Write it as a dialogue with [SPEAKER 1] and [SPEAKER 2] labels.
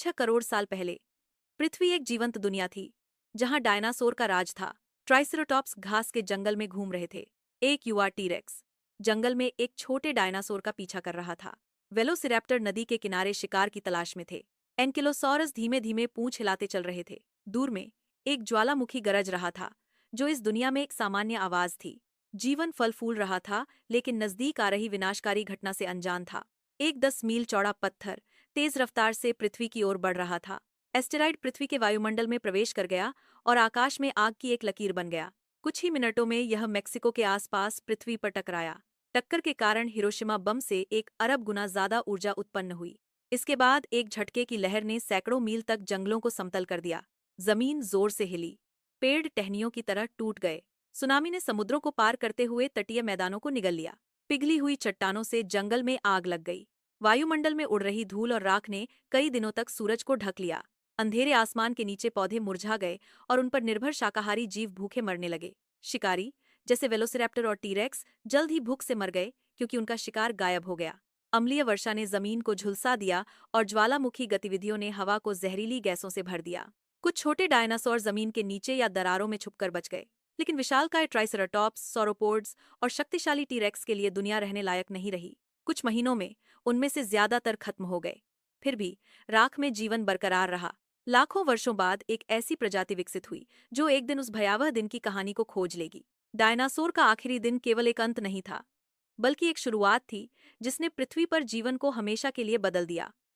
[SPEAKER 1] 5-6 करोड़ साल पहले पृथ्वी एक जीवंत दुनिया थी, जहां डायनासोर का राज था। ट्राइसेरोटॉप्स घास के जंगल में घूम रहे थे। एक युवा टीरेक्स जंगल में एक छोटे डायनासोर का पीछा कर रहा था। वेलोसिरैप्टर नदी के किनारे शिकार की तलाश में थे। एनकिलोसॉरस धीमे धीमे पूंछ हिलाते चल रहे थे। दूर में एक ज्वालामुखी गरज रहा था, जो इस दुनिया में एक सामान्य आवाज थी। जीवन फल फूल रहा था, लेकिन नजदीक आ रही विनाशकारी घटना से अनजान था। एक 10 मील चौड़ा पत्थर तेज रफ्तार से पृथ्वी की ओर बढ़ रहा था। एस्टेरॉइड पृथ्वी के वायुमंडल में प्रवेश कर गया और आकाश में आग की एक लकीर बन गया। कुछ ही मिनटों में यह मेक्सिको के आसपास पृथ्वी पर टकराया। टक्कर के कारण हिरोशिमा बम से 1 अरब गुना ज्यादा ऊर्जा उत्पन्न हुई। इसके बाद एक झटके की लहर ने सैकड़ों मील तक जंगलों को समतल कर दिया। जमीन जोर से हिली, पेड़ टहनियों की तरह टूट गए। सुनामी ने समुद्रों को पार करते हुए तटीय मैदानों को निगल लिया। पिघली हुई चट्टानों से जंगल में आग लग गई। वायुमंडल में उड़ रही धूल और राख ने कई दिनों तक सूरज को ढक लिया। अंधेरे आसमान के नीचे पौधे मुरझा गए और उन पर निर्भर शाकाहारी जीव भूखे मरने लगे। शिकारी जैसे वेलोसिरैप्टर और टीरेक्स जल्द ही भूख से मर गए, क्योंकि उनका शिकार गायब हो गया। अम्लीय वर्षा ने जमीन को झुलसा दिया और ज्वालामुखी गतिविधियों ने हवा को जहरीली गैसों से भर दिया। कुछ छोटे डायनासोर जमीन के नीचे या दरारों में छुपकर बच गए, लेकिन विशालकाय ट्राइसेराटॉप्स, सौरोपोड्स और शक्तिशाली टीरेक्स के लिए दुनिया रहने लायक नहीं रही। कुछ महीनों में उनमें से ज्यादातर खत्म हो गए। फिर भी राख में जीवन बरकरार रहा। लाखों वर्षों बाद एक ऐसी प्रजाति विकसित हुई जो एक दिन उस भयावह दिन की कहानी को खोज लेगी। डायनासोर का आखिरी दिन केवल एक अंत नहीं था, बल्कि एक शुरुआत थी जिसने पृथ्वी पर जीवन को हमेशा के लिए बदल दिया।